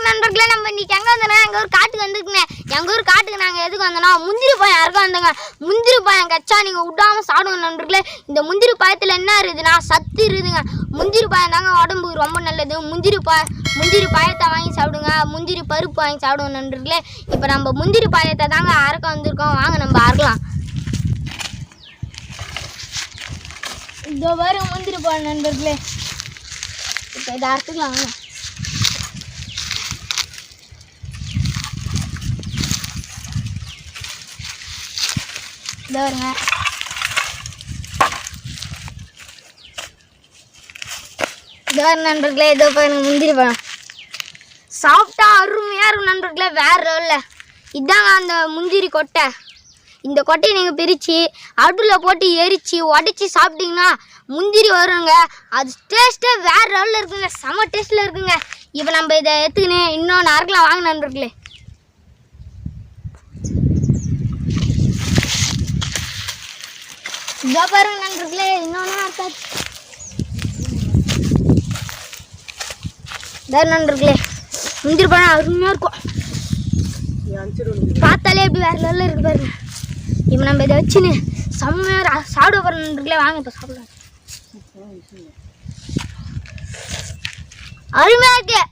நண்பர்களே, நம்ம இன்னைக்கு எங்கே வந்தோம்னா எங்கள் ஊர் காட்டுக்கு வந்துருக்குங்க. எங்கள் ஊர் காட்டுக்கு நாங்கள் எதுக்கு வந்தோம்னா முந்திரி பழம் இறக்க வந்தோங்க. முந்திரி பழம் கச்சா நீங்கள் விடாமல் சாப்பிடுங்க நண்பர்களே. இந்த முந்திரி பழத்தில் என்ன இருக்குதுன்னா சத்து இருக்குதுங்க. முந்திரி பழம் தாங்க உடம்புக்கு ரொம்ப நல்லது. முந்திரி பழத்தை வாங்கி சாப்பிடுங்க. முந்திரி பருப்பு வாங்கி சாப்பிடுங்க நண்பர்களே. இப்போ நம்ம முந்திரி பழத்தை தாங்க அறக்க வந்திருக்கோம். வாங்க நம்ம அறக்கலாம். இதோ பாருங்க முந்திரி பழம் நண்பர்களே. இப்போ இதை அறுத்துக்கலாம் வாங்க. இதோ வருங்க. இதோ நண்பர்களே, இதோ பாருங்க முந்திரி பழம். சாப்பிட்டா அருமையாக இருக்கும் நண்பர்களே, வேற லெவலில். இதாங்க அந்த முந்திரி கொட்டை. இந்த கொட்டையை நீங்கள் பிரித்து அடுப்பில் போட்டு எரித்து உடச்சி சாப்பிட்டீங்கன்னா முந்திரி வருங்க. அது டேஸ்ட்டே வேறு லெவலில் இருக்குங்க. செம டேஸ்ட்டில் இருக்குங்க. இப்போ நம்ம இதை எடுத்துக்கினே இன்னொன்று அறுக்கலாம் வாங்க நண்பர்களே. இதோ பாருங்க நண்பர்களே, இன்னொன்று அறுத்தாச்சு. இதோ நண்பர்களே, முந்திரி பழம் அருமையாக இருக்கும். பார்த்தாலே எப்படி வேறு லெவலில் இருக்குது பாருங்க. இப்போ நம்ம இதை வச்சுன்னு செம்மையாக சாப்பிட போகிற நண்பர்களே. வாங்க இப்போ சாப்பிடலாம். அருமையாக இருக்கு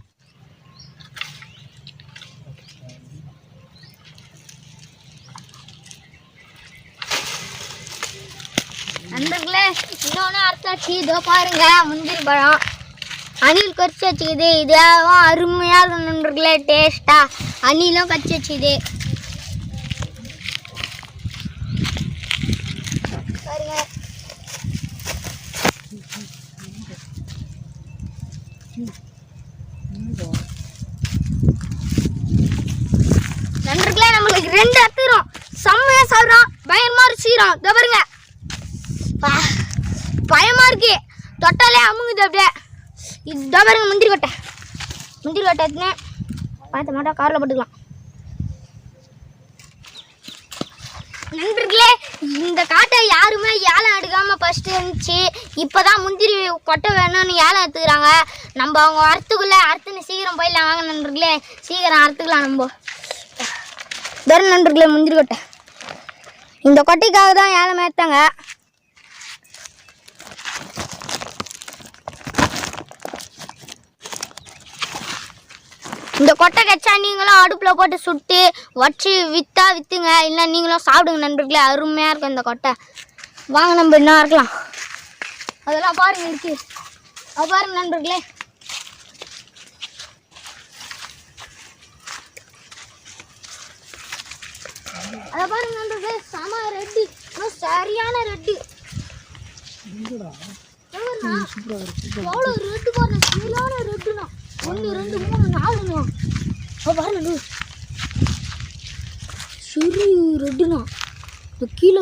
நண்பர்களே. இன்னொன்று அறுத்தாச்சு. இதோ பாருங்க முந்திரி பழம் அணில் கடிச்சு வச்சுக்குது. இதாகவும் அருமையாக இருக்கும் நண்பர்களே, டேஸ்ட்டாக. அணிலும் கடிச்சு வச்சுக்குது பாருங்க. நண்பர்களே, நம்மளுக்கு 2 அத்துறோம். செம்மையாக சாப்பிட்றோம். பயங்கரமாக ருசிக்கிறோம். இதோ பாருங்க, பயமாக இருக்கு. தொட்டாலே அமுங்குது அப்படியே. இதோ பாருங்க முந்திரி கொட்டை. முந்திரி கொட்டை எடுத்துனே பார்த்த மாட்டோம், காரில் போட்டுக்கலாம். நண்பர்களே, இந்த காட்டை யாருமே ஏலம் எடுக்காமல் ஃபஸ்ட்டு இருந்துச்சு. இப்போ தான் முந்திரி கொட்டை வேணும்னு ஏலம் எடுத்துக்கிறாங்க. நம்ம அவங்க அறுத்துக்குள்ளே அறுத்துன்னு சீக்கிரம் போயிடலாம் வாங்க நண்பர்களே. சீக்கிரம் அறுத்துக்கலாம் நம்ம. தரும் நண்பர்களே முந்திரி கொட்டை. இந்த கொட்டைக்காக தான் ஏலம் ஏற்றாங்க. இந்த கொட்டை கச்சா நீங்களும் அடுப்பில் போட்டு சுட்டு வச்சு விற்றா விற்றுங்க. இல்லை நீங்களும் சாப்பிடுங்க நண்பர்களே, அருமையாக இருக்கும் இந்த கொட்டை. வாங்க நம்ம இன்னும் இருக்கலாம். அதெல்லாம் பாருங்க இருக்கு. அது பாருங்க நண்பர்களே. அதை பாருங்க நண்பர்களே, செம ரெட்டு, சரியான ரெட்டு. எவ்வளோ ரெட்டு பாருங்க, சரியான ரெட்டுண்ணா. 1 2 3 4 பாருங்க சரி ரெட்டுண்ணா. இந்த கீழே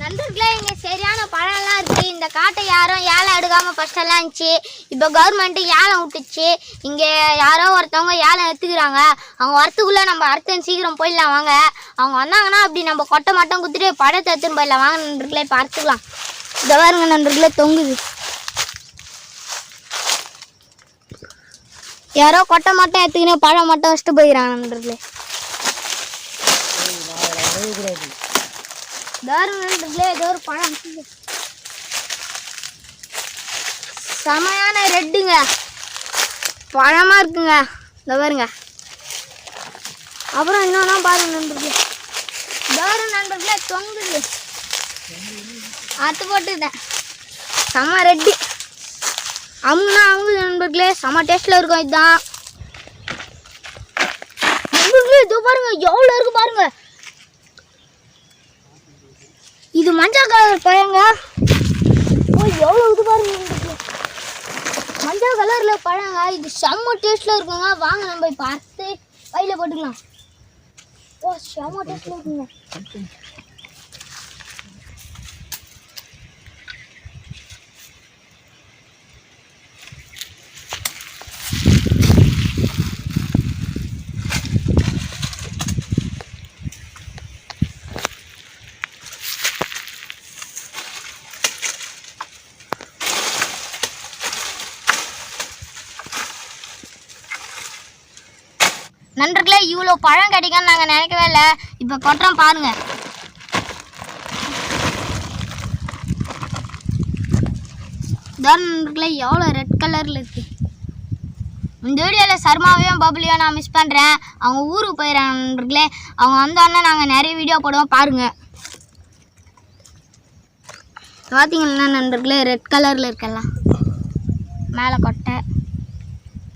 நண்பர்களே, இங்கே சரியான பழம்லாம் இருக்குது. இந்த காட்டை யாரும் ஏலம் எடுக்காமல் ஃபஸ்ட்டெல்லாம் இருந்துச்சு. இப்போ கவர்மெண்ட்டு ஏலம் விட்டுச்சு. இங்கே யாரோ ஒருத்தவங்க ஏலம் எடுத்துக்கிறாங்க. அவங்க வரத்துக்குள்ளே நம்ம அறுத்து சீக்கிரம் போயிடலாம் வாங்க. அவங்க வந்தாங்கன்னா அப்படி நம்ம கொட்டை மட்டும் குத்துட்டு பழத்தை எடுத்துன்னு போயிடலாம் வாங்க நண்பர்களே. இப்போ அறுத்துக்கலாம். இதை பாருங்க நண்பர்களே, தொங்குது. யாரோ கொட்டை மட்டும் எடுத்துக்கினே பழம் மட்டும் வச்சுட்டு போயிடறாங்க நண்பர்களே. நண்பர்களே, ஏதோ ஒரு பழம் செமையான ரெட்டுங்க, பழமா இருக்குங்க. இந்த பாருங்க. அப்புறம் இன்னொன்னா பாருங்க நண்பர்களே, நண்பர்களே தொங்குது. அத்து போட்டுக்கிட்டேன். செம்ம ரெட்டு அமுங்குது நண்பர்களே. செம்ம டேஸ்ட்டில் இருக்கும். இதுதான் நண்பர்களே. இதோ பாருங்க எவ்வளோ இருக்கு பாருங்க. இது மஞ்சள் கலர் பழங்க. ஓ எவ்வளோ இது பாருங்க நண்பர்களே, மஞ்சள் கலரில் பழங்க. இது செம்ம டேஸ்ட்டில் இருக்குங்க. வாங்க நம்ம இப்போ அறுத்து வயலில் போட்டுக்கலாம். ஓ செம்ம டேஸ்ட்டில் இருக்குங்க. நண்பர்களே இவ்வளோ பழம் கிடைக்கும்னு நாங்கள் நினைக்கவே இல்லை. இப்போ கொட்டுறோம் பாருங்க. நண்பர்களே எவ்வளோ ரெட் கலரில் இருக்குது. இந்த வீடியோவில் சர்மாவையும் பப்ளியும் நான் மிஸ் பண்ணுறேன். அவங்க ஊருக்கு போயிடறாங்க நண்பர்களே. அவங்க வந்தோடனே நாங்கள் நிறைய வீடியோ போடுவோம் பாருங்கள். பார்த்தீங்கன்னா நண்பர்களே ரெட் கலரில் இருக்கலாம் மேலே கொட்டை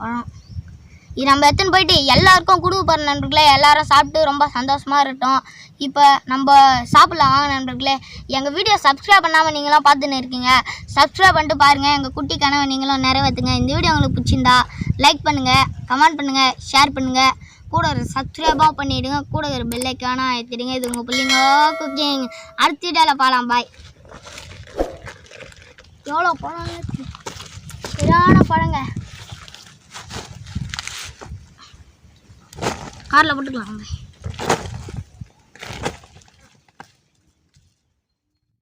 பழம். இது நம்ம எடுத்துன்னு போயிட்டு எல்லாருக்கும் கொடுக்க போகிற நண்பர்களே. எல்லாரும் சாப்பிட்டு ரொம்ப சந்தோஷமாக இருக்கட்டும். இப்போ நம்ம சாப்பிட்லாம் வாங்க நண்பர்களே. எங்கள் வீடியோ சப்ஸ்கிரைப் பண்ணாமல் நீங்களும் பார்த்துன்னு இருக்கீங்க. சப்ஸ்கிரைப் பண்ணிட்டு பாருங்கள். எங்கள் குட்டி கனவை நீங்களும் நிறைவேற்றுங்க. இந்த வீடியோ உங்களுக்கு பிடிச்சிருந்தா லைக் பண்ணுங்கள், கமெண்ட் பண்ணுங்கள், ஷேர் பண்ணுங்கள். கூட ஒரு சப்ஸ்கிரைபாக பண்ணிவிடுங்க. கூட ஒரு பெல் ஐக்கானா ஏற்றிடுங்க. இது உங்கள் புள்ளிங்கோ குக்கிங். அடுத்த வீடியோவில் பார்க்கலாம். பாய். எவ்வளோ பழம் இருக்கு, சரியான பழங்க. காரில் போட்டுக்கலாம்.